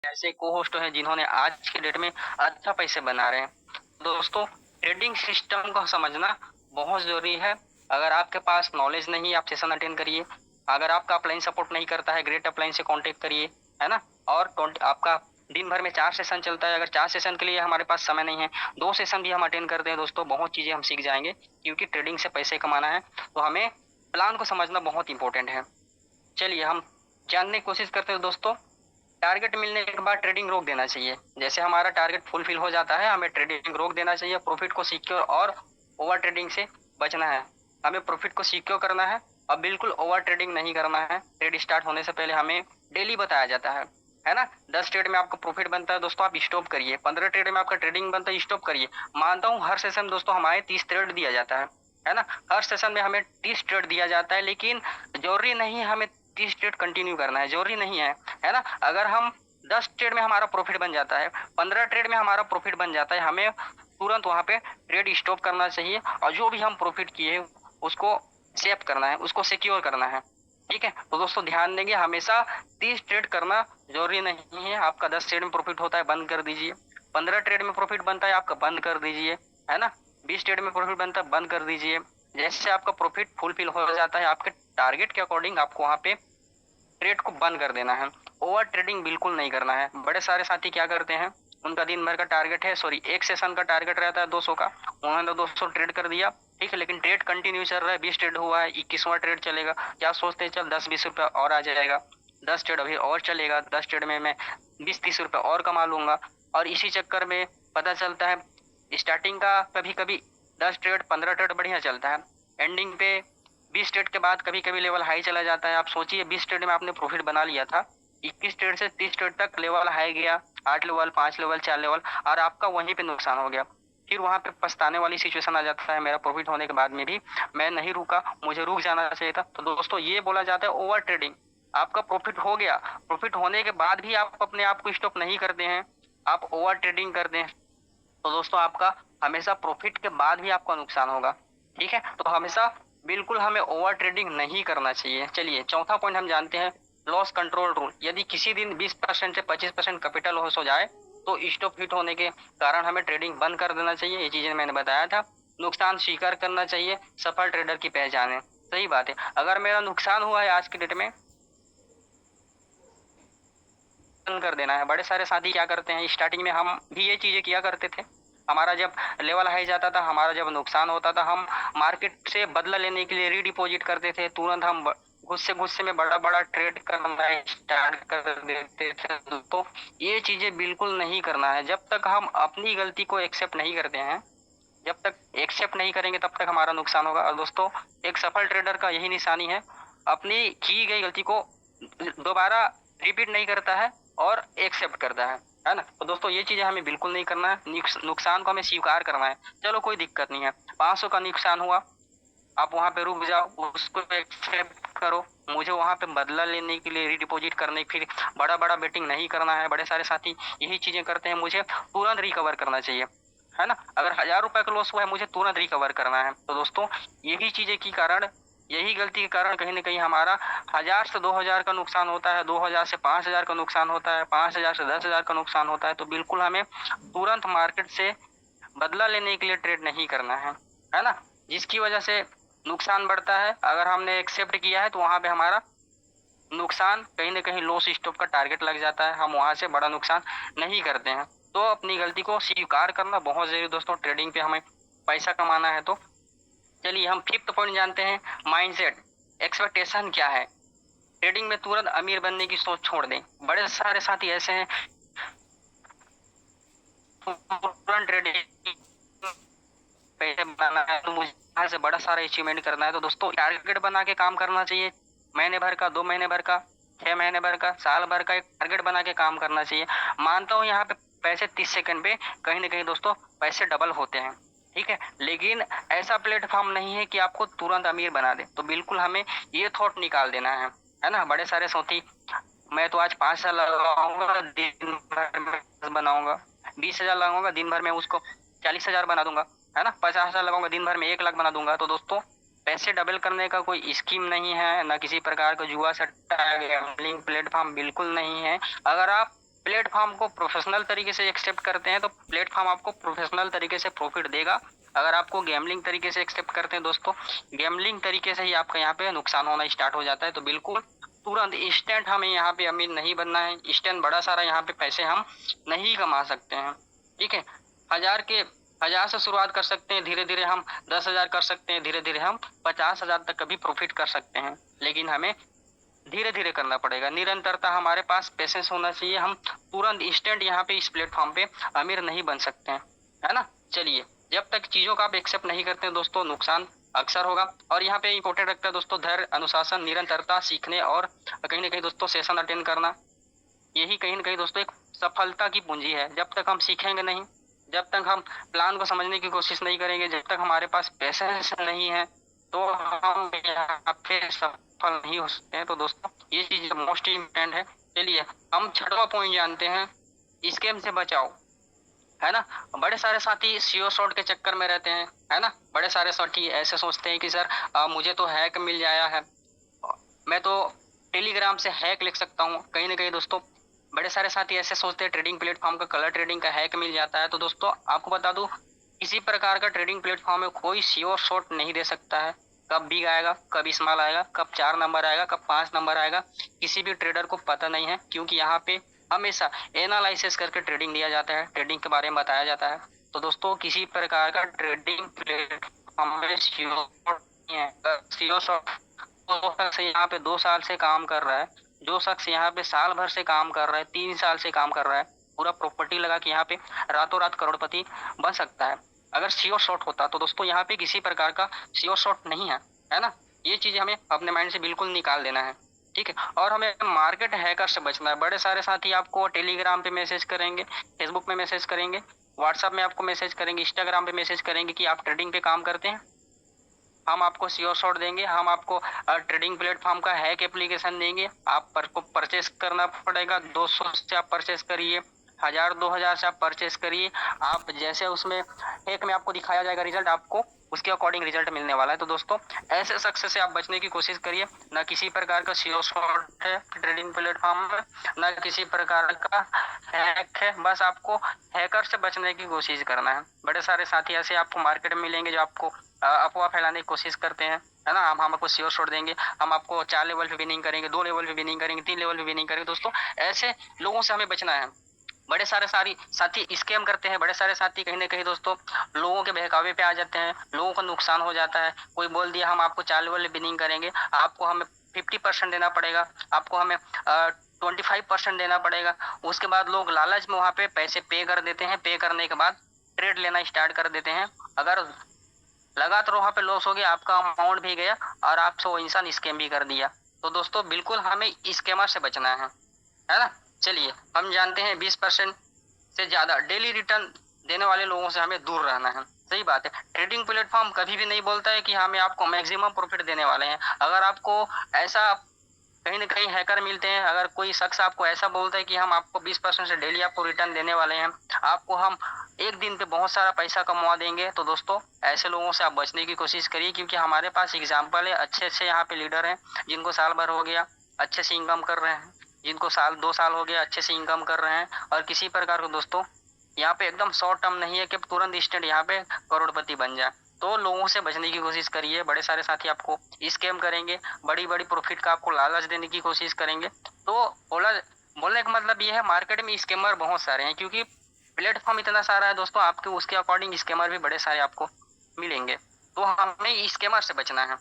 ऐसे को होस्ट हैं जिन्होंने आज के डेट में अच्छा पैसे बना रहे हैं। दोस्तों, ट्रेडिंग सिस्टम को समझना बहुत जरूरी है। अगर आपके पास नॉलेज नहीं है, आप सेशन अटेंड करिए। अगर आपका अपलाइन सपोर्ट नहीं करता है, ग्रेट अपलाइन से कांटेक्ट करिए, है ना। और आपका दिन भर में 4 सेशन चलता है, अगर 4 सेशन के लिए हमारे पास समय नहीं है, 2 सेशन भी हम अटेंड करते हैं दोस्तों, बहुत चीजें हम सीख जाएंगे। क्योंकि ट्रेडिंग से पैसे कमाना है तो हमें प्लान को समझना बहुत इंपॉर्टेंट है। चलिए हम जानने की कोशिश करते हैं दोस्तों। टारगेट मिलने के बाद ट्रेडिंग रोक देना चाहिए। जैसे हमारा टारगेट फुलफिल हो जाता है, हमें ट्रेडिंग रोक देना चाहिए। प्रॉफिट को सिक्योर और ओवर ट्रेडिंग से बचना है। हमें प्रॉफिट को सिक्योर करना है और बिल्कुल ओवर ट्रेडिंग नहीं करना है। ट्रेड स्टार्ट होने से पहले हमें डेली बताया जाता है ना। 10 ट्रेड में आपका प्रॉफिट बनता है दोस्तों, आप स्टॉप करिए। 15 ट्रेड में आपका ट्रेडिंग बनता है, स्टॉप करिए। मानता हूँ हर सेशन दोस्तों हमारे 30 ट्रेड दिया जाता है ना। हर सेशन में हमें 30 ट्रेड दिया जाता है, लेकिन जरूरी नहीं हमें 30 ट्रेड कंटिन्यू करना है, जरूरी नहीं है ना। अगर हम 10 ट्रेड में हमारा प्रॉफिट बन जाता है, 15 ट्रेड में हमारा प्रॉफिट बन जाता है, हमें तुरंत वहां पे ट्रेड स्टॉप करना चाहिए और जो भी हम प्रॉफिट किए उसको सेव करना है, उसको सिक्योर करना है। ठीक है, तो दोस्तों ध्यान देंगे, हमेशा 30 ट्रेड करना जरूरी नहीं है। आपका 10 ट्रेड में प्रॉफिट होता है, बंद कर दीजिए। 15 ट्रेड में प्रॉफिट बनता है, आपका बंद कर दीजिए, है ना। 20 ट्रेड में प्रॉफिट बनता है, बंद कर दीजिए। जैसे आपका प्रॉफिट फुलफिल हो जाता है, आपके टारगेट के अकॉर्डिंग आपको वहां पे ट्रेड को बंद कर देना है। ओवर ट्रेडिंग बिल्कुल नहीं करना है। बड़े सारे साथी क्या करते हैं, उनका दिन भर का टारगेट है, सॉरी एक सेशन का टारगेट रहता है 200 का, उन्होंने 200 ट्रेड कर दिया, ठीक है, लेकिन ट्रेड कंटिन्यू चल रहा है। 20 ट्रेड हुआ है, 21वां ट्रेड चलेगा, क्या सोचते हैं चल 10-20 रुपया और आ जाएगा, 10 ट्रेड अभी और चलेगा, 10 ट्रेड में मैं 20-30 रुपया और कमा लूंगा। और इसी चक्कर में पता चलता है स्टार्टिंग का कभी कभी 10 ट्रेड 15 ट्रेड बढ़िया चलता है, एंडिंग पे 20 ट्रेड के बाद कभी कभी लेवल हाई चला जाता है। आप सोचिए 20 ट्रेड में आपने प्रॉफिट बना लिया था, 21 ट्रेड से 30 ट्रेड तक लेवल हाई गया, 8 लेवल, 5 लेवल, 4 लेवल, और आपका वहीं पे नुकसान हो गया। फिर वहां पे पछताने वाली सिचुएशन आ जाता है, मेरा प्रॉफिट होने के बाद में भी मैं नहीं रुका, मुझे रुक जाना चाहिए था। तो दोस्तों ये बोला जाता है ओवर ट्रेडिंग। आपका प्रॉफिट हो गया, प्रॉफिट होने के बाद भी आप अपने आप को स्टॉप नहीं करते हैं, आप ओवर ट्रेडिंग करते हैं, तो दोस्तों आपका हमेशा प्रॉफिट के बाद भी आपका नुकसान होगा। ठीक है, तो हमेशा बिल्कुल हमें ओवर ट्रेडिंग नहीं करना चाहिए। चलिए चौथा पॉइंट हम जानते हैं, लॉस कंट्रोल रूल। यदि किसी दिन 20% से 25% कैपिटल लॉस हो जाए तो स्टॉप हिट होने के कारण हमें ट्रेडिंग बंद कर देना चाहिए। ये चीजें मैंने बताया था। नुकसान स्वीकार करना चाहिए, सफल ट्रेडर की पहचान है। सही बात है, अगर मेरा नुकसान हुआ है आज के डेट में, बंद कर देना है। बड़े सारे साथी क्या करते हैं, स्टार्टिंग में हम भी ये चीजें किया करते थे। हमारा जब लेवल हाई जाता था, हमारा जब नुकसान होता था, हम मार्केट से बदला लेने के लिए रीडिपॉजिट करते थे। तुरंत हम गुस्से गुस्से में बड़ा बड़ा ट्रेड करना स्टार्ट कर देते थे। तो ये चीजें बिल्कुल नहीं करना है। जब तक हम अपनी गलती को एक्सेप्ट नहीं करते हैं, जब तक एक्सेप्ट नहीं करेंगे तब तक हमारा नुकसान होगा। और दोस्तों एक सफल ट्रेडर का यही निशानी है, अपनी की गई गलती को दोबारा रिपीट नहीं करता है और एक्सेप्ट करता है ना। तो दोस्तों ये चीजें हमें बिल्कुल नहीं करना है। नुकसान को हमें स्वीकार करना है। चलो कोई दिक्कत नहीं है, 500 का नुकसान हुआ, आप वहां पे रुक जाओ, उसको एक्सेप्ट करो। मुझे वहां पे बदला लेने के लिए रिडिपॉजिट करने, फिर बड़ा बड़ा बेटिंग नहीं करना है। बड़े सारे साथी यही चीजें करते हैं, मुझे तुरंत रिकवर करना चाहिए, है ना। अगर 1000 रुपए का लॉस हुआ है, मुझे तुरंत रिकवर करना है। तो दोस्तों यही चीजें के कारण, यही गलती के कारण कहीं ना कहीं हमारा 1000 से 2000 का नुकसान होता है, 2000 से 5000 का नुकसान होता है, 5000 से 10,000 का नुकसान होता है। तो बिल्कुल हमें तुरंत मार्केट से बदला लेने के लिए ट्रेड नहीं करना है ना। जिसकी वजह से नुकसान बढ़ता है। अगर हमने एक्सेप्ट किया है तो वहां पे हमारा नुकसान कहीं ना कहीं लॉस स्टॉप का टारगेट लग जाता है, हम वहां से बड़ा नुकसान नहीं करते हैं। तो अपनी गलती को स्वीकार करना बहुत जरूरी दोस्तों, ट्रेडिंग पे हमें पैसा कमाना है तो। चलिए हम फिफ्थ पॉइंट जानते हैं, माइंडसेट। एक्सपेक्टेशन क्या है। ट्रेडिंग में तुरंत अमीर बनने की सोच छोड़ दें। बड़े सारे साथी ऐसे हैं, तुरंत ट्रेडिंग पैसे बनाना है तो मुझे यहाँ से बड़ा सारा अचीवमेंट करना है। तो दोस्तों टारगेट बना के काम करना चाहिए। महीने भर का, 2 महीने भर का, 6 महीने भर का, साल भर का एक टारगेट बना के काम करना चाहिए। मानता हूँ यहाँ पे पैसे 30 सेकंड पे कहीं ना कहीं दोस्तों पैसे डबल होते हैं, ठीक है, लेकिन ऐसा प्लेटफॉर्म नहीं है कि आपको तुरंत अमीर बना दे। तो बिल्कुल हमें ये थॉट निकाल देना है ना। बड़े सारे साथी, मैं तो आज 5,000 लगाऊंगा, दिन भर में बनाऊंगा, 20,000 लगाऊंगा, दिन भर में उसको 40,000 बना दूंगा, है ना, 50,000 लगाऊंगा, दिन भर में 1 लाख बना दूंगा। तो दोस्तों पैसे डबल करने का कोई स्कीम नहीं है, ना किसी प्रकार का जुआ सट्टा गैम्बलिंग प्लेटफॉर्म बिल्कुल नहीं है। अगर आप प्लेटफॉर्म को प्रोफेशनल तरीके से एक्सेप्ट करते हैं तो प्लेटफॉर्म आपको प्रोफेशनल तरीके से प्रॉफिट देगा। अगर आपको गैम्बलिंग तरीके से एक्सेप्ट करते हैं दोस्तों, गैम्बलिंग तरीके से ही आपका यहाँ पे नुकसान होना स्टार्ट हो जाता है। तो बिल्कुल तुरंत इंस्टेंट हमें यहाँ पे अमीर नहीं बनना है, इंस्टेंट बड़ा सारा यहाँ पे पैसे हम नहीं कमा सकते हैं। ठीक है, हजार से शुरुआत कर सकते हैं, धीरे धीरे हम 10,000 कर सकते हैं, धीरे धीरे हम 50,000 तक कभी प्रॉफिट कर सकते हैं। लेकिन हमें धीरे धीरे करना पड़ेगा, निरंतरता, हमारे पास पेशेंस होना चाहिए। हम तुरंत इंस्टेंट यहाँ पे इस प्लेटफॉर्म पे अमीर नहीं बन सकते हैं, है ना। चलिए, जब तक चीजों का आप एक्सेप्ट नहीं करते हैं दोस्तों, नुकसान अक्सर होगा। और यहाँ पे इंपॉर्टेंट रखता है दोस्तों धैर्य, अनुशासन, निरंतरता, सीखने और कहीं ना कहीं दोस्तों सेशन अटेंड करना। यही कहीं ना कहीं दोस्तों एक सफलता की पूंजी है। जब तक हम सीखेंगे नहीं, जब तक हम प्लान को समझने की कोशिश नहीं करेंगे, जब तक हमारे पास पेशेंस नहीं है, तो हम यहाँ पे सफल नहीं हो सकते हैं। तो दोस्तों ये चीज मोस्ट इम्पोर्टेंट है। चलिए, हम छठवां पॉइंट जानते हैं, स्कैम से बचाओ, है ना। बड़े सारे साथी सीओ शॉट के चक्कर में रहते हैं, है ना। बड़े सारे साथी ऐसे सोचते हैं कि सर मुझे तो हैक मिल जाया है, मैं तो टेलीग्राम से हैक लिख सकता हूँ। कहीं ना कहीं दोस्तों बड़े सारे साथी ऐसे सोचते हैं ट्रेडिंग प्लेटफॉर्म का, कलर ट्रेडिंग का हैक मिल जाता है। तो दोस्तों आपको बता दूं, किसी प्रकार का ट्रेडिंग प्लेटफॉर्म में कोई श्योर शॉट नहीं दे सकता है। कब बिग आएगा, कब स्मॉल आएगा, कब 4 नंबर आएगा, कब 5 नंबर आएगा, किसी भी ट्रेडर को पता नहीं है। क्योंकि यहाँ पे हमेशा एनालिसिस करके ट्रेडिंग दिया जाता है, ट्रेडिंग के बारे में बताया जाता है। तो दोस्तों किसी प्रकार का ट्रेडिंग प्लेटफॉर्म में श्योर नहीं है। श्योर शॉट जो शख्स यहाँ पे 2 साल से काम कर रहा है, जो शख्स यहाँ पे साल भर से काम कर रहा है, 3 साल से काम कर रहा है, पूरा प्रॉपर्टी लगा के यहाँ पे रातों रात करोड़पति बन सकता है। अगर श्योर शॉट होता तो दोस्तों यहाँ पे किसी प्रकार का श्योर शॉट नहीं है, है ना। ये चीजें हमें अपने माइंड से बिल्कुल निकाल देना है। ठीक है, और हमें मार्केट हैकर से बचना है। बड़े सारे साथी आपको टेलीग्राम पे मैसेज करेंगे, फेसबुक में मैसेज करेंगे, व्हाट्सएप में आपको मैसेज करेंगे, इंस्टाग्राम पे मैसेज करेंगे कि आप ट्रेडिंग पे काम करते हैं, हम आपको श्योर शॉट देंगे, हम आपको ट्रेडिंग प्लेटफॉर्म का हैक एप्लीकेशन देंगे, आप पर को परचेस करना पड़ेगा, 200 से आप परचेस करिए, 1000 2000 से आप परचेस करिए। आप जैसे उसमें हैक में आपको दिखाया जाएगा रिजल्ट, आपको उसके अकॉर्डिंग रिजल्ट मिलने वाला है। तो दोस्तों ऐसे शख्स से आप बचने की कोशिश करिए। ना किसी प्रकार का श्योर शॉट है ट्रेडिंग प्लेटफॉर्म में, ना किसी प्रकार का हैक है, बस आपको हैकर से बचने की कोशिश करना है। बड़े सारे साथी ऐसे आपको मार्केट में मिलेंगे जो आपको अफवाह फैलाने की कोशिश करते हैं, है ना। हम आपको श्योर शॉट देंगे, हम आपको 4 लेवल पे विनिंग करेंगे, 2 लेवल पे विनिंग करेंगे, 3 लेवल पे विनिंग करेंगे। दोस्तों ऐसे लोगों से हमें बचना है। बड़े सारे साथी स्कैम करते हैं, बड़े सारे साथी कहीं ना कहीं दोस्तों लोगों के बहकावे पे आ जाते हैं, लोगों का नुकसान हो जाता है। कोई बोल दिया हम आपको 4 लेवल विनिंग करेंगे, आपको हमें 50% देना पड़ेगा, आपको हमें 25% देना पड़ेगा। उसके बाद लोग लालच में वहां पे पैसे पे कर देते हैं, पे करने के बाद ट्रेड लेना स्टार्ट कर देते हैं। अगर लगातार वहां पे लॉस हो गया, आपका अमाउंट भी गया और आपसे वो इंसान स्कैम भी कर दिया। तो दोस्तों बिल्कुल हमें स्कैमर से बचना है ना। चलिए, हम जानते हैं 20% से ज्यादा डेली रिटर्न देने वाले लोगों से हमें दूर रहना है। सही बात है, ट्रेडिंग प्लेटफॉर्म कभी भी नहीं बोलता है कि हमें आपको मैक्सिमम प्रॉफिट देने वाले हैं। अगर आपको ऐसा कहीं ना कहीं हैकर मिलते हैं, अगर कोई शख्स आपको ऐसा बोलता है कि हम आपको 20% से डेली आपको रिटर्न देने वाले हैं, आपको हम एक दिन पे बहुत सारा पैसा कमवा देंगे, तो दोस्तों ऐसे लोगों से आप बचने की कोशिश करिए। क्योंकि हमारे पास एग्जाम्पल है, अच्छे अच्छे यहाँ पे लीडर हैं जिनको साल भर हो गया अच्छे से इनकम कर रहे हैं, जिनको 2 साल हो गया अच्छे से इनकम कर रहे हैं। और किसी प्रकार को दोस्तों यहाँ पे एकदम शॉर्ट टर्म नहीं है कि तुरंत इंस्टेंट यहाँ पे करोड़पति बन जाए। तो लोगों से बचने की कोशिश करिए। बड़े सारे साथी आपको स्कैम करेंगे, बड़ी बड़ी प्रॉफिट का आपको लालच देने की कोशिश करेंगे। तो बोलने का मतलब ये है, मार्केट में स्कैमर बहुत सारे हैं, क्योंकि प्लेटफॉर्म इतना सारा है दोस्तों, आपके उसके अकॉर्डिंग स्कैमर भी बड़े सारे आपको मिलेंगे। तो हमें स्कैमर से बचना है।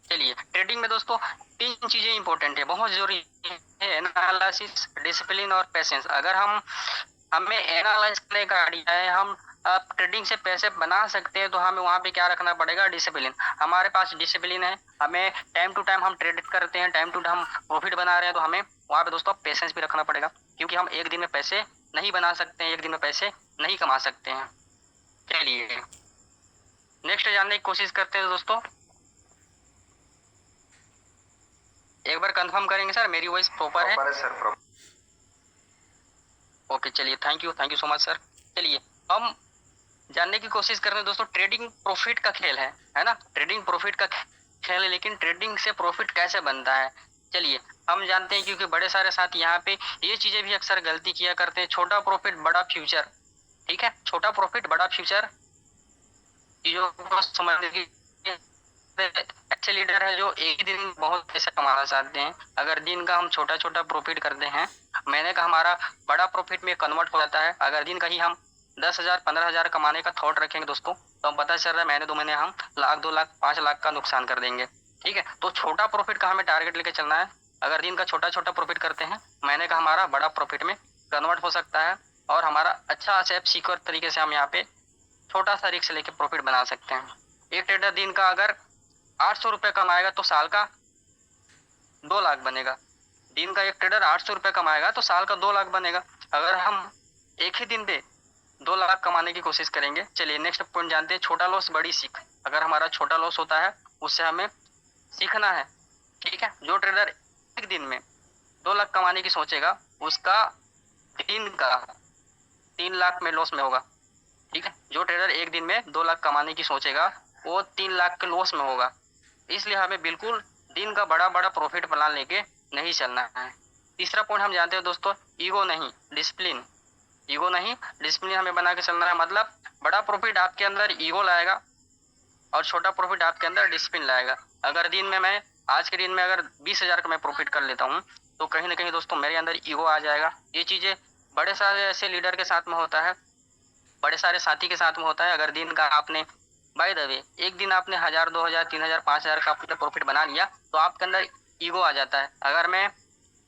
चलिए, ट्रेडिंग में दोस्तों 3 चीजें इंपॉर्टेंट है, बहुत जरूरी है, एनालिसिस, डिसिप्लिन और पेशेंस। अगर हमें एनालाइज करने का आइडिया है, हम ट्रेडिंग से पैसे बना सकते हैं, तो हमें वहाँ पे क्या रखना पड़ेगा, डिसिप्लिन। हमारे पास डिसिप्लिन है, हमें टाइम टू टाइम हम ट्रेड करते हैं, टाइम टू टाइम हम प्रॉफिट बना रहे हैं, तो हमें वहाँ पे दोस्तों पेशेंस भी रखना पड़ेगा। क्योंकि हम एक दिन में पैसे नहीं बना सकते हैं, एक दिन में पैसे नहीं कमा सकते हैं। चलिए नेक्स्ट जानने की कोशिश करते हैं दोस्तों। एक बार कंफर्म करेंगे सर मेरी वॉइस प्रॉपर है? सर ओके, चलिए thank you so much sir. चलिए हम जानने की कोशिश कर रहे हैं दोस्तों, ट्रेडिंग प्रॉफिट का खेल है ना। ट्रेडिंग प्रॉफिट का खेल है, लेकिन ट्रेडिंग से प्रॉफिट कैसे बनता है। चलिए हम जानते हैं, क्योंकि बड़े सारे साथी यहाँ पे ये चीजें भी अक्सर गलती किया करते हैं, छोटा प्रॉफिट बड़ा फ्यूचर। ठीक है, छोटा प्रॉफिट बड़ा फ्यूचर चीजों को समझने की अच्छे लीडर है जो एक ही दिन में बहुत पैसा कमाना चाहते हैं। अगर दिन का हम छोटा छोटा प्रॉफिट करते हैं, महीने का हमारा बड़ा प्रॉफिट में कन्वर्ट हो जाता है। अगर दिन का ही हम 10,000 15,000 कमाने का थॉट रखेंगे दोस्तों, तो हम पता चल रहा है महीने 2 महीने हम लाख 2 लाख 5 लाख का नुकसान कर देंगे। ठीक है, तो छोटा प्रॉफिट का हमें टारगेट लेके चलना है। अगर दिन का छोटा छोटा प्रॉफिट करते हैं, महीने का हमारा बड़ा प्रॉफिट में कन्वर्ट हो सकता है, और हमारा अच्छा सेफ सिक्योर तरीके से हम यहाँ पे छोटा सा रिस्क लेके प्रॉफिट बना सकते हैं। एक ट्रेडर दिन का अगर 800 रुपये कमाएगा तो साल का 2 लाख बनेगा। दिन का एक ट्रेडर 800 रुपये कमाएगा तो साल का 2 लाख बनेगा। अगर हम एक ही दिन पे 2 लाख कमाने की कोशिश करेंगे। चलिए नेक्स्ट पॉइंट जानते हैं, छोटा लॉस बड़ी सीख। अगर हमारा छोटा लॉस होता है, उससे हमें सीखना है। ठीक है, जो ट्रेडर एक दिन में 2 लाख कमाने की सोचेगा, उसका दिन का 3 लाख में लॉस में होगा। ठीक है, जो ट्रेडर एक दिन में 2 लाख कमाने की सोचेगा, वो 3 लाख के लॉस में होगा। इसलिए हमें बिल्कुल दिन का बड़ा बड़ा प्रॉफिट प्लान लेके नहीं चलना है। तीसरा पॉइंट हम जानते हैं दोस्तों, ईगो नहीं डिसिप्लिन। ईगो नहीं डिसिप्लिन हमें बना के चलना है। मतलब बड़ा प्रॉफिट आपके अंदर ईगो लाएगा और छोटा प्रॉफिट आपके अंदर डिसिप्लिन लाएगा। अगर दिन में मैं आज के दिन में अगर 20,000 का मैं प्रॉफिट कर लेता हूँ, तो कहीं ना कहीं दोस्तों मेरे अंदर ईगो आ जाएगा। ये चीजें बड़े सारे ऐसे लीडर के साथ में होता है, बड़े सारे साथी के साथ में होता है। अगर दिन का आपने बाय द वे एक दिन आपने 1,000 2,000 3,000 5,000 का आपने प्रॉफिट बना लिया, तो आपके अंदर ईगो आ जाता है। अगर मैं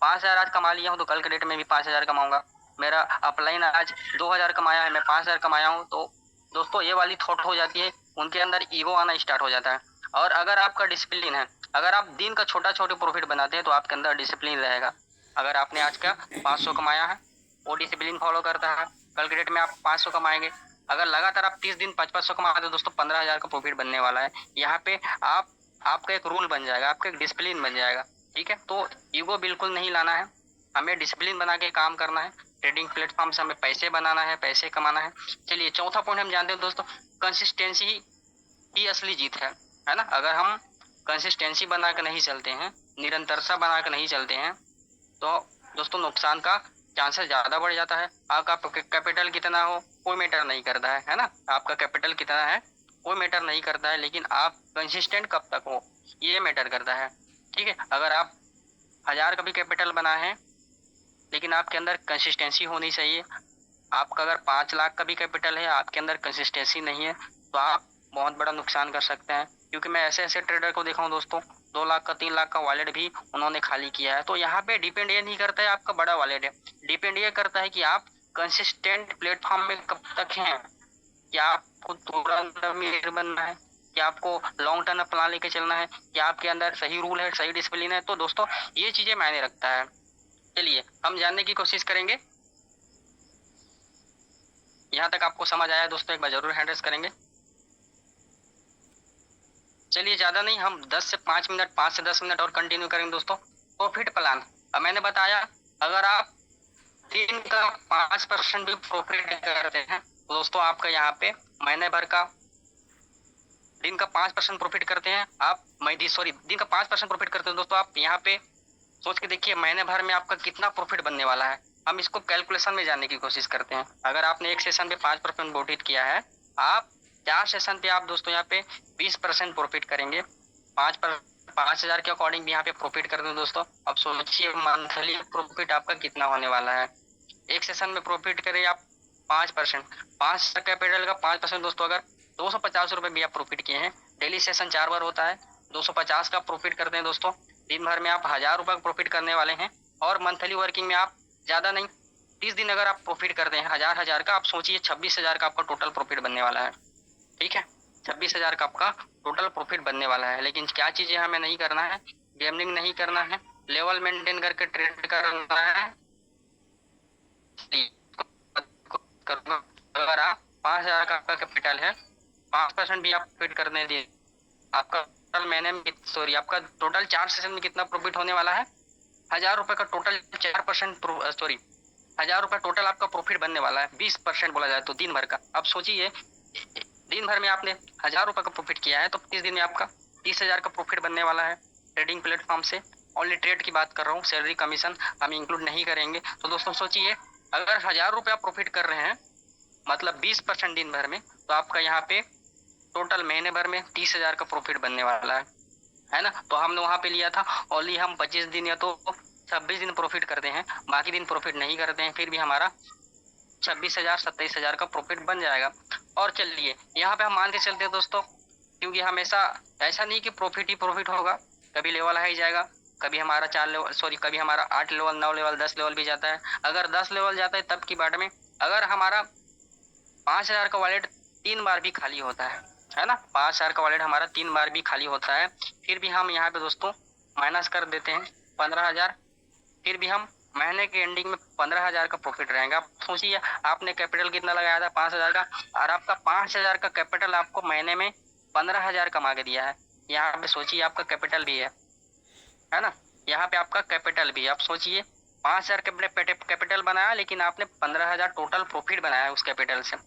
5,000 आज कमा लिया हूँ, तो कल के डेट में भी 5,000 कमाऊंगा। मेरा अपलाइन आज 2,000 कमाया है, मैं 5,000 कमाया हूँ, तो दोस्तों ये वाली थॉट हो जाती है, उनके अंदर ईगो आना स्टार्ट हो जाता है। और अगर आपका डिसिप्लिन है, अगर आप दिन का छोटा छोटे प्रॉफिट बनाते हैं, तो आपके अंदर डिसिप्लिन रहेगा। अगर आपने आज का 500 कमाया है, वो डिसिप्लिन फॉलो करता है, कल के डेट में आप 500 कमाएंगे। अगर लगातार आप 30 दिन 500 कमाते हो दोस्तों, 15,000 का प्रॉफिट बनने वाला है। यहाँ पे आपका एक रूल बन जाएगा, आपका एक डिसिप्लिन बन जाएगा। ठीक है, तो ईगो बिल्कुल नहीं लाना है, हमें डिसिप्लिन बना के काम करना है। ट्रेडिंग प्लेटफॉर्म से हमें पैसे बनाना है, पैसे कमाना है। चलिए चौथा पॉइंट हम जानते हैं दोस्तों, कंसिस्टेंसी ही असली जीत है ना। अगर हम कंसिस्टेंसी बना के नहीं चलते हैं, निरंतरता बना के नहीं चलते हैं, तो दोस्तों नुकसान का चांसेस ज्यादा बढ़ जाता है। आपका कैपिटल कितना हो कोई मैटर नहीं करता है ना। आपका कैपिटल कितना है कोई मैटर नहीं करता है, लेकिन आप कंसिस्टेंट कब तक हो ये मैटर करता है। ठीक है, अगर आप 1,000 का भी कैपिटल बना है, लेकिन आपके अंदर कंसिस्टेंसी होनी चाहिए। आपका अगर 5 लाख का भी कैपिटल है, आपके अंदर कंसिस्टेंसी नहीं है, तो आप बहुत बड़ा नुकसान कर सकते हैं। क्योंकि मैं ऐसे ऐसे ट्रेडर को देखा हूँ दोस्तों, 2 लाख का 3 लाख का वॉलेट भी उन्होंने खाली किया है। तो यहाँ पे डिपेंड ये नहीं करता है आपका बड़ा वॉलेट है, डिपेंड ये करता है कि आप कंसिस्टेंट प्लेटफॉर्म में कब तक हैं। क्या आपको तुरंत अमीर बनना है, क्या आपको लॉन्ग टर्म प्लान लेके चलना है, क्या आपके अंदर सही रूल है, सही डिसिप्लिन है। तो दोस्तों ये चीजें मायने रखता है। चलिए हम जानने की कोशिश करेंगे। यहाँ तक आपको समझ आया दोस्तों, एक बार जरूर हैंड रेस करेंगे। चलिए ज्यादा नहीं, हम 10 से 5 मिनट 5 से 10 मिनट और कंटिन्यू करेंगे दोस्तों। प्रॉफिट प्लान, अब मैंने बताया अगर आप दिन का 5% भी प्रॉफिट करते हैं, तो दोस्तों आपका यहाँ पे महीने भर का दिन का 5% प्रॉफिट करते हैं आप, दिन का 5% प्रॉफिट करते हैं दोस्तों, आप यहाँ पे सोच के देखिए महीने भर में आपका कितना प्रॉफिट बनने वाला है। हम इसको कैलकुलेशन में जानने की कोशिश करते हैं। अगर आपने एक सेशन पे 5% प्रॉफिट किया है, आप 4 सेशन पे आप दोस्तों यहाँ पे 20% प्रॉफिट करेंगे। 5,000 के अकॉर्डिंग भी यहाँ पे प्रॉफिट करते हैं दोस्तों। अब सोचिए मंथली प्रॉफिट आपका कितना होने वाला है। एक सेशन में प्रॉफिट करें आप 5%, 5 कैपिटल का 5% दोस्तों, अगर 250 रुपये भी आप प्रॉफिट किए हैं, डेली सेशन 4 बार होता है, 250 का प्रॉफिट करते हैं दोस्तों। दिन भर में आप 1,000 रुपये प्रॉफिट करने वाले हैं, और मंथली वर्किंग में आप ज्यादा नहीं 30 दिन अगर आप प्रॉफिट करते हैं 1,000 का, आप सोचिए 26,000 का आपका टोटल प्रॉफिट बनने वाला है। ठीक है, 26,000 का आपका टोटल प्रॉफिट बनने वाला है। लेकिन क्या चीजें हमें नहीं करना है, गैम्बलिंग नहीं करना है, लेवल मेंटेन करके ट्रेड करना है। अगर आप 5,000 का आपका कैपिटल है, 5% भी आप प्रॉफिट करने दिए, आपका टोटल महीने में आपका टोटल 4 सेशन में कितना प्रॉफिट होने वाला है, 1,000 रुपए का टोटल 4% 1,000 रुपए टोटल आपका प्रॉफिट बनने वाला है। 20% बोला जाए तो दिन भर का। अब सोचिए दिन भर में आपने 1,000 रुपए का प्रॉफिट किया है, तो 30 दिन में आपका 30,000 का प्रॉफिट बनने वाला है ट्रेडिंग प्लेटफॉर्म से। ओनली ट्रेड की बात कर रहा हूँ, सैलरी कमीशन हम इंक्लूड नहीं करेंगे। तो दोस्तों सोचिए, अगर 1000 रुपया प्रॉफिट कर रहे हैं, मतलब 20% दिन भर में, तो आपका यहाँ पे टोटल महीने भर में 30,000 का प्रॉफिट बनने वाला है ना। तो हमने वहां पे लिया था ओनली हम 25 दिन या तो 26 दिन प्रॉफिट करते हैं, बाकी दिन प्रॉफिट नहीं करते हैं, फिर भी हमारा 26,000 27,000 का प्रॉफिट बन जाएगा। और चलिए यहाँ पे हम मान के चलते हैं दोस्तों, क्योंकि हमेशा ऐसा नहीं कि प्रॉफिट ही प्रॉफिट होगा, कभी लेवल हाई जाएगा, कभी हमारा 4 लेवल सॉरी कभी हमारा 8 लेवल 9 लेवल 10 लेवल भी जाता है। अगर 10 लेवल जाता है तब की बात में, अगर हमारा 5,000 का वॉलेट 3 बार भी खाली होता है ना, 5,000 का वॉलेट हमारा 3 बार भी खाली होता है, फिर भी हम यहाँ पे दोस्तों माइनस कर देते हैं 15,000, फिर भी हम महीने के एंडिंग में 15,000 का प्रॉफिट रहेगा। आप सोचिए, आपने कैपिटल कितना लगाया था 5,000 का, और आपका 5,000 का कैपिटल आपको महीने में 15,000 कमा के दिया है। यहाँ पे सोचिए आपका कैपिटल भी है ना, यहाँ पे आपका कैपिटल भी है। आप सोचिए 5,000 कैपिटल बनाया, लेकिन आपने 15,000 टोटल प्रॉफिट बनाया उस कैपिटल से।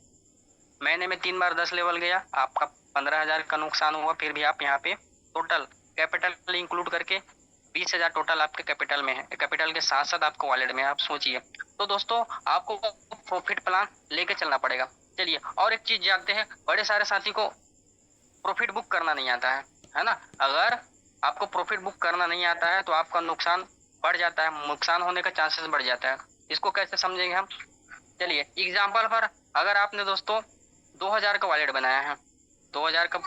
महीने में 3 बार 10 लेवल गया, आपका 15,000 का नुकसान हुआ, फिर भी आप यहाँ पे टोटल कैपिटल इंक्लूड करके 20,000 टोटल आपके कैपिटल में है, कैपिटल के साथ साथ आपको वॉलेट में है। आप सोचिए, तो दोस्तों आपको प्रॉफिट प्लान लेके चलना पड़ेगा। चलिए और एक चीज जानते हैं, बड़े सारे साथी को प्रॉफिट बुक करना नहीं आता है ना। अगर आपको प्रॉफिट बुक करना नहीं आता है तो आपका नुकसान बढ़ जाता है, नुकसान होने का चांसेस बढ़ जाता है। इसको कैसे समझेंगे हम, चलिए एग्जाम्पल पर, अगर आपने दोस्तों 2,000 का वॉलेट बनाया है, 2,000 का,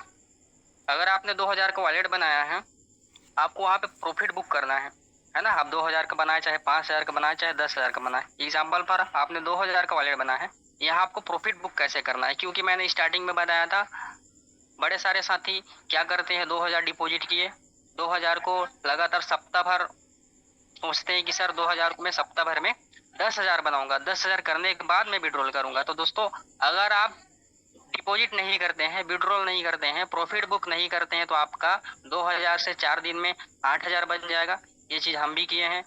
अगर आपने 2,000 का वॉलेट बनाया है, आपको वहाँ पे प्रॉफिट बुक करना है ना। आप 2,000 का बनाए, चाहे 5,000 का बनाए, चाहे 10,000 का बनाए, एग्जाम्पल पर आपने 2,000 का वॉलेट बनाया है, यहाँ आपको प्रॉफिट बुक कैसे करना है, क्योंकि मैंने स्टार्टिंग में बताया था बड़े सारे साथी क्या करते हैं, 2,000 डिपॉजिट किए, 2,000 को लगातार सप्ताह भर सोचते हैं कि सर 2,000 को मैं सप्ताह भर में 10,000 बनाऊंगा, 10,000 करने के बाद मैं विड्रॉल करूंगा। तो दोस्तों अगर आप डिपॉजिट नहीं करते हैं, विड्रॉल नहीं करते हैं, प्रॉफिट बुक नहीं करते हैं, तो आपका 2,000 से 4 दिन में 8,000 बन जाएगा। ये चीज हम भी किए हैं,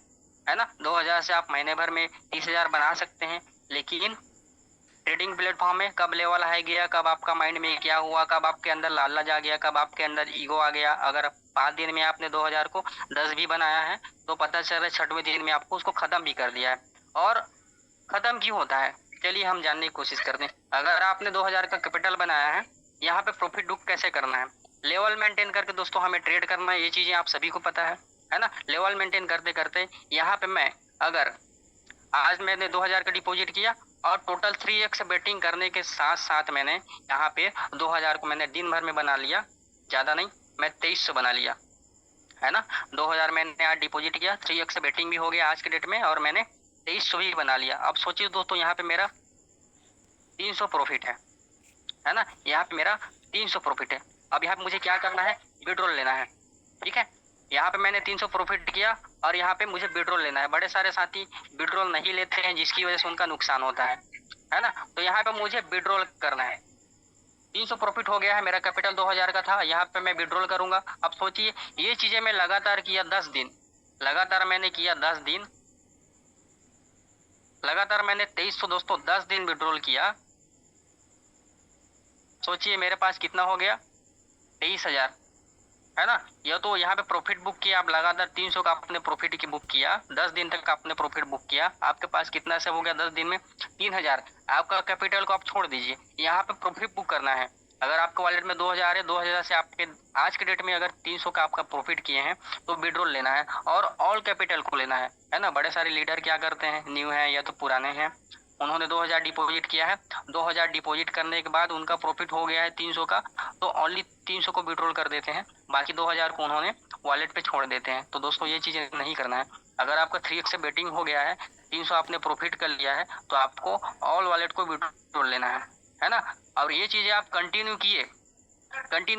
है ना। 2,000 से आप महीने भर में 30,000 बना सकते हैं, लेकिन ट्रेडिंग प्लेटफॉर्म में कब लेवल हाई गया, कब आपका माइंड में क्या हुआ, कब आपके अंदर लालच आ गया, कब आपके अंदर ईगो आ गया। अगर 5 दिन में आपने 2,000 को 10 भी बनाया है, तो पता चल रहा है 6वें दिन में आपको उसको खत्म भी कर दिया है। और खत्म क्यों होता है, चलिए हम जानने की कोशिश करते हैं। अगर आपने 2,000 का कैपिटल बनाया है, यहाँ पे प्रॉफिट बुक कैसे करना है, लेवल मेंटेन करके दोस्तों हमें ट्रेड करना है, ये चीजें आप सभी को पता है ना। लेवल मेंटेन करते करते यहाँ पे मैं, अगर आज मैंने 2,000 का डिपॉजिट किया और टोटल 3x बेटिंग करने के साथ साथ मैंने यहाँ पे 2,000 को मैंने दिन भर में बना लिया, ज्यादा नहीं, मैं 2,300 बना लिया, है ना। 2,000 मैंने आज डिपॉजिट किया, 3x बेटिंग भी हो गया आज के डेट में, और मैंने 2,300 भी बना लिया। अब सोचिए दोस्तों, यहाँ पे मेरा 300 प्रॉफिट है ना, यहाँ पे मेरा 300 प्रॉफिट है। अब यहाँ पे मुझे क्या करना है, विड्रॉल लेना है, ठीक है। यहाँ पे मैंने 300 प्रॉफिट किया और यहाँ पे मुझे विड्रॉल लेना है। बड़े सारे साथी विड्रॉल नहीं लेते हैं, जिसकी वजह से उनका नुकसान होता है ना। तो यहाँ पे मुझे विड्रॉल करना है। 300 प्रॉफिट हो गया है, मेरा कैपिटल 2,000 का था, यहाँ पे मैं विड्रॉल करूंगा। अब सोचिए, ये चीजें मैं लगातार किया 10 दिन, लगातार मैंने किया 10 दिन, लगातार मैंने 2,300 दोस्तों 10 दिन विड्रॉल किया। सोचिए मेरे पास कितना हो गया, 23,000, है ना। या तो यहाँ पे प्रॉफिट बुक किया आप, लगातार 300 का आपने प्रॉफिट की बुक किया, 10 दिन तक आपने प्रॉफिट बुक किया, आपके पास कितना से हो गया 10 दिन में 3,000। आपका कैपिटल को आप छोड़ दीजिए, यहाँ पे प्रॉफिट बुक करना है। अगर आपके वॉलेट में 2,000 है, 2,000 से आपके आज के डेट में अगर 300 का आपका प्रॉफिट किए हैं, तो विड्रॉल लेना है और ऑल कैपिटल को लेना है ना। बड़े सारे लीडर क्या करते हैं, न्यू है या तो पुराने हैं, उन्होंने 2,000 डिपॉजिट किया है, 2,000 डिपॉजिट करने के बाद उनका प्रॉफिट हो गया है 300 का, तो ओनली 300 को विड्रॉल कर देते हैं, बाकी 2,000 को उन्होंने वॉलेट पे छोड़ देते हैं। तो दोस्तों ये चीजें नहीं करना है। अगर आपका 3x से बेटिंग हो गया है, 300 आपने प्रॉफिट कर लिया है, तो आपको ऑल वॉलेट को विड्रॉल लेना है ना। और ये चीजें आप कंटिन्यू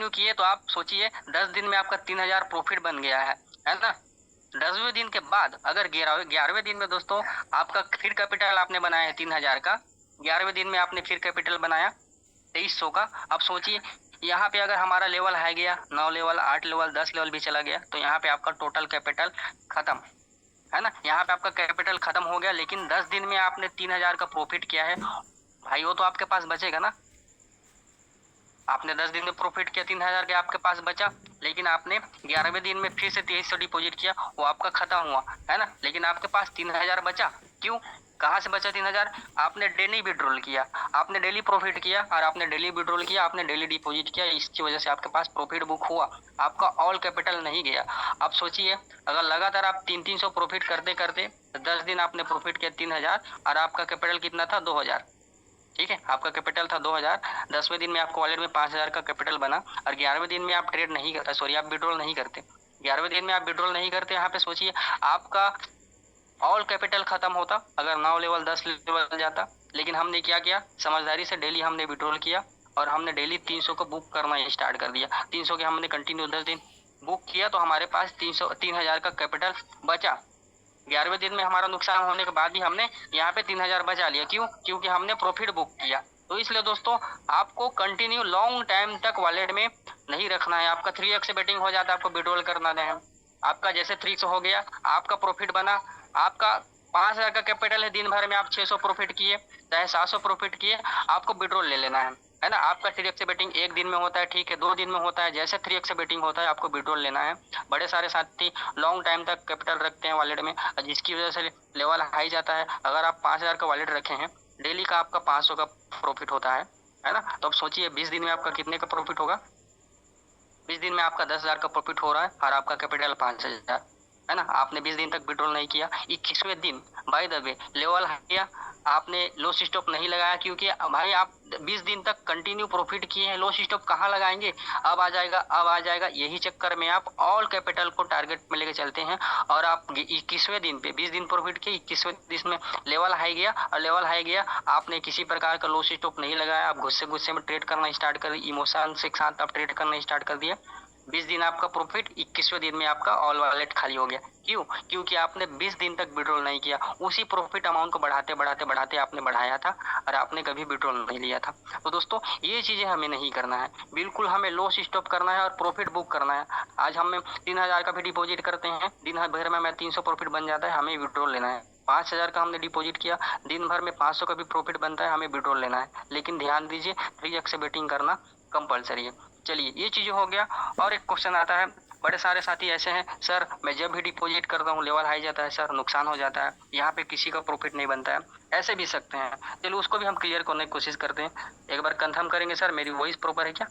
किए तो आप सोचिए 10 दिन में आपका 3,000 प्रॉफिट बन गया है ना। 10वें दिन के बाद अगर 11वें दिन में दोस्तों आपका फिर कैपिटल आपने बनाया है 3,000 का, 11वें दिन में आपने फिर कैपिटल बनाया 2,300 का। अब सोचिए यहाँ पे अगर हमारा लेवल हाई गया, 9 लेवल 8 लेवल 10 लेवल भी चला गया, तो यहाँ पे आपका टोटल कैपिटल खत्म, है ना। यहाँ पे आपका कैपिटल खत्म हो गया, लेकिन 10 दिन में आपने 3,000 का प्रॉफिट किया है भाई, वो तो आपके पास बचेगा ना। आपने 10 दिन में प्रॉफिट किया, 3000 के आपके पास बचा, लेकिन आपने 11वें दिन में फिर से 2300 डिपॉजिट किया, वो आपका खत्म हुआ, है ना। लेकिन आपके पास 3000 बचा। क्यों? कहाँ से बचा 3000? आपने डेली विड्रॉल किया, आपने डेली प्रॉफिट किया, और आपने डेली विड्रॉल किया, आपने डेली डिपॉजिट किया, इसकी वजह से आपके पास प्रॉफिट बुक हुआ, आपका ऑल कैपिटल नहीं गया। आप सोचिए, अगर लगातार आप 300 प्रॉफिट करते करते 10 दिन आपने प्रॉफिट किया 3000, और आपका कैपिटल कितना था? 2000। ठीक है, आपका कैपिटल था 2000। 10वें दिन में आपको वॉलेट में 5000 का कैपिटल बना, और 11वें दिन में आप ट्रेड नहीं करते, सॉरी आप विड्रॉल नहीं करते। 11वें दिन में आप विड्रॉल नहीं करते। यहाँ पे सोचिए, आपका ऑल कैपिटल खत्म होता अगर 9 लेवल 10 लेवल जाता। लेकिन हमने क्या किया? समझदारी से डेली हमने विड्रॉल किया, और हमने डेली 300 को बुक करना स्टार्ट कर दिया। 300 के हमने कंटिन्यू 10 दिन बुक किया, तो हमारे पास 3000 का कैपिटल बचा। 11वें दिन में हमारा नुकसान होने के बाद भी हमने यहाँ पे 3000 बचा लिया। क्यों? क्योंकि हमने प्रॉफिट बुक किया। तो इसलिए दोस्तों, आपको कंटिन्यू लॉन्ग टाइम तक वॉलेट में नहीं रखना है। आपका 3x बेटिंग हो जाता है, आपको विड्रॉल करना है। आपका जैसे 3x हो गया, आपका प्रॉफिट बना, आपका 5000 का कैपिटल है, दिन भर में आप 600 प्रॉफिट किए, चाहे 700 प्रॉफिट किए, आपको विड्रॉल ले लेना है ना। आपका 3x बेटिंग एक दिन में होता है, ठीक है, 2 दिन में होता है, जैसे 3x बेटिंग होता है, आपको विड्रॉल लेना है। बड़े सारे साथी लॉन्ग टाइम तक कैपिटल रखते हैं वॉलेट में, जिसकी वजह से लेवल हाई जाता है। अगर आप 5000 का वॉलेट रखे हैं, डेली का आपका 500 का प्रॉफिट होता है ना। तो अब सोचिए 20 दिन में आपका कितने का प्रॉफिट होगा? 20 दिन में आपका 10,000 का प्रॉफिट हो रहा है, और आपका कैपिटल 5000, है ना। आपने 20 दिन तक विड्रॉल नहीं किया। 21वें दिन बाय द वे लेवल किया, आपने लॉस स्टॉप नहीं लगाया, क्योंकि भाई आप 20 दिन तक कंटिन्यू प्रॉफिट किए हैं, लॉस स्टॉप कहाँ लगाएंगे? अब आ जाएगा, अब आ जाएगा। यही चक्कर में आप ऑल कैपिटल को टारगेट में लेके चलते हैं, और आप 21वें दिन पे 20 दिन प्रॉफिट किए, 21वें दिन में लेवल हाई गया, और लेवल हाई गया, आपने किसी प्रकार का लॉस स्टॉप नहीं लगाया, आप गुस्से गुस्से में ट्रेड करना स्टार्ट कर, इमोशन के साथ आप ट्रेड करना स्टार्ट कर दिया। 20 दिन आपका प्रॉफिट, 21वें दिन में आपका ऑल वॉलेट खाली हो गया। क्यों? क्योंकि आपने 20 दिन तक विड्रॉल नहीं किया। उसी प्रॉफिट अमाउंट को बढ़ाते बढ़ाते बढ़ाते आपने बढ़ाया था, और आपने कभी विड्रॉल नहीं लिया था। तो दोस्तों, ये चीजें हमें नहीं करना है, बिल्कुल हमें लॉस स्टॉप करना है और प्रॉफिट बुक करना है। आज हम 3000 का भी डिपॉजिट करते हैं, दिन भर में 300 प्रॉफिट बन जाता है, हमें विड्रॉल लेना है। 5000 का हमने डिपॉजिट किया, दिन भर में 500 का भी प्रॉफिट बनता है, हमें विड्रॉल लेना है। लेकिन ध्यान दीजिए, 3x बेटिंग करना कंपलसरी है। चलिए, ये चीजें हो गया। और एक क्वेश्चन आता है, बड़े सारे साथी ऐसे हैं, सर मैं जब भी डिपॉजिट करता हूँ लेवल हाई जाता है सर, नुकसान हो जाता है, यहाँ पे किसी का प्रॉफिट नहीं बनता है। ऐसे भी सकते हैं। चलो, उसको भी हम क्लियर करने की कोशिश करते हैं। एक बार कंफर्म करेंगे सर, मेरी वॉइस प्रॉपर है क्या?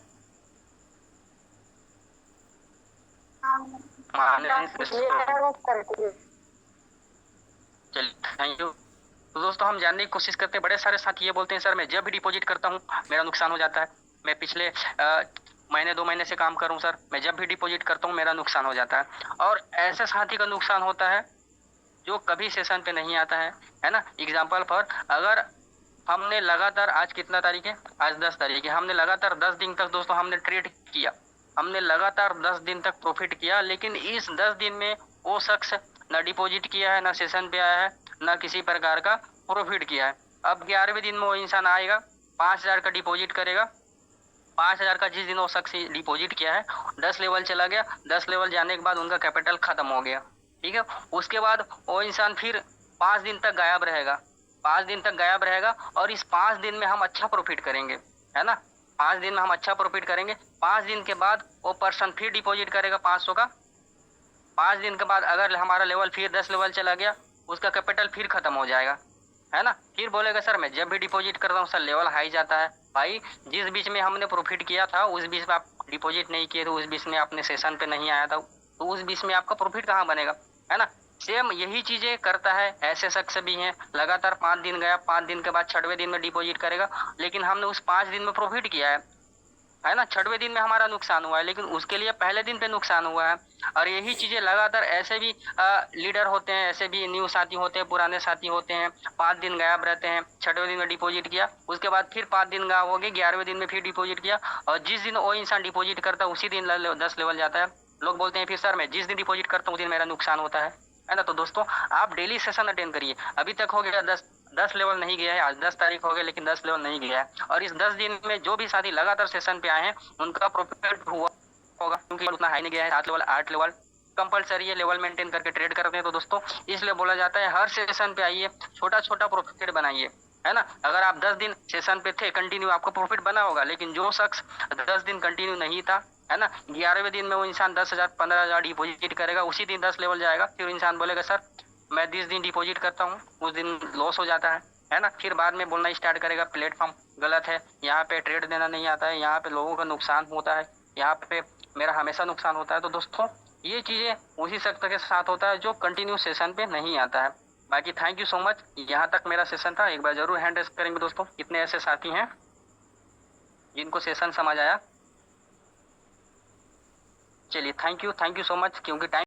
चलिए, थैंक यू। तो दोस्तों, हम जानने की कोशिश करते हैं। बड़े सारे साथी ये बोलते हैं, सर मैं जब भी डिपॉजिट करता हूँ मेरा नुकसान हो जाता है। मैं पिछले महीने 2 महीने से काम करूँ सर, मैं जब भी डिपॉजिट करता हूँ मेरा नुकसान हो जाता है। और ऐसे साथी का नुकसान होता है जो कभी सेशन पे नहीं आता है ना। एग्जाम्पल फॉर, अगर हमने लगातार, आज कितना तारीख है? आज 10 तारीख है। हमने लगातार 10 दिन तक दोस्तों हमने ट्रेड किया, हमने लगातार 10 दिन तक प्रॉफिट किया, लेकिन इस 10 दिन में वो शख्स ना डिपॉजिट किया है, ना सेशन पे आया है, ना किसी प्रकार का प्रॉफिट किया है। अब 11वें दिन में वो इंसान आएगा, 5000 का डिपॉजिट करेगा। 5000 का जिस दिन वो शख्स डिपॉजिट किया है, 10 लेवल चला गया। 10 लेवल जाने के बाद उनका कैपिटल खत्म हो गया। ठीक है, उसके बाद वो इंसान फिर 5 दिन तक गायब रहेगा। 5 दिन तक गायब रहेगा, और इस 5 दिन में हम अच्छा प्रॉफिट करेंगे, है ना। 5 दिन में हम अच्छा प्रॉफिट करेंगे। 5 दिन के बाद वो पर्सन फिर डिपॉजिट करेगा 500 का। 5 दिन के बाद अगर हमारा लेवल फिर 10 लेवल चला गया, उसका कैपिटल फिर खत्म हो जाएगा, है ना। फिर बोलेगा सर मैं जब भी डिपॉजिट करता हूँ सर लेवल हाई जाता है। भाई, जिस बीच में हमने प्रॉफिट किया था उस बीच में आप डिपॉजिट नहीं किए थे, उस बीच में आपने सेशन पे नहीं आया था, तो उस बीच में आपका प्रॉफिट कहाँ बनेगा, है ना। सेम यही चीजें करता है। ऐसे शख्स भी हैं, लगातार 5 दिन गया, 5 दिन के बाद 6वें दिन में डिपॉजिट करेगा, लेकिन हमने उस 5 दिन में प्रॉफिट किया है ना। 6वें दिन में हमारा नुकसान हुआ है, लेकिन उसके लिए पहले दिन पे नुकसान हुआ है। और यही चीजें लगातार, ऐसे भी लीडर होते हैं, ऐसे भी न्यू साथी होते हैं, पुराने साथी होते हैं, 5 दिन गायब रहते हैं। 6वें दिन में डिपॉजिट किया, उसके बाद फिर 5 दिन गायब हो गए, 11वें दिन में फिर डिपॉजिट किया, और जिस दिन वो इंसान डिपॉजिट करता है उसी दिन 10 लेवल जाता है। लोग बोलते हैं फिर सर मैं जिस दिन डिपॉजिट करता हूँ उस दिन मेरा नुकसान होता है ना। तो दोस्तों, आप डेली सेशन अटेंड करिए। अभी तक हो गया 10 लेवल नहीं गया है, आज 10 तारीख हो गई, लेकिन 10 लेवल नहीं गया है। और इस 10 दिन में जो भी साथी लगातार सेशन पे आए हैं उनका प्रॉफिट हुआ होगा, क्योंकि उतना हाई नहीं गया है। 7 लेवल 8 लेवल कंपलसरी है, लेवल मेंटेन करके ट्रेड करते हैं। तो दोस्तों, इसलिए बोला जाता है हर सेशन पे आइए, छोटा छोटा प्रॉफिट बनाइए, है ना। अगर आप 10 दिन सेशन पे थे कंटिन्यू, आपको प्रॉफिट बना होगा। लेकिन जो शख्स 10 दिन कंटिन्यू नहीं था, है ना, 11वें दिन में वो इंसान 10,000 15,000 डिपॉजिट करेगा, उसी दिन 10 लेवल जाएगा, फिर इंसान बोलेगा सर मैं 20 दिन डिपॉजिट करता हूँ, उस दिन लॉस हो जाता है ना। फिर बाद में बोलना स्टार्ट करेगा प्लेटफॉर्म गलत है, यहाँ पे ट्रेड देना नहीं आता है, यहाँ पे लोगों का नुकसान होता है, यहाँ पे मेरा हमेशा नुकसान होता है। तो दोस्तों ये चीजें उसी शख्स के साथ होता है जो कंटिन्यू सेशन पे नहीं आता है। बाकी थैंक यू सो मच, यहाँ तक मेरा सेशन था। एक बार जरूर हैंड रेस करेंगे दोस्तों, कितने ऐसे साथी हैं जिनको सेशन समझ आया। चलिए थैंक यू सो मच, क्योंकि टाइम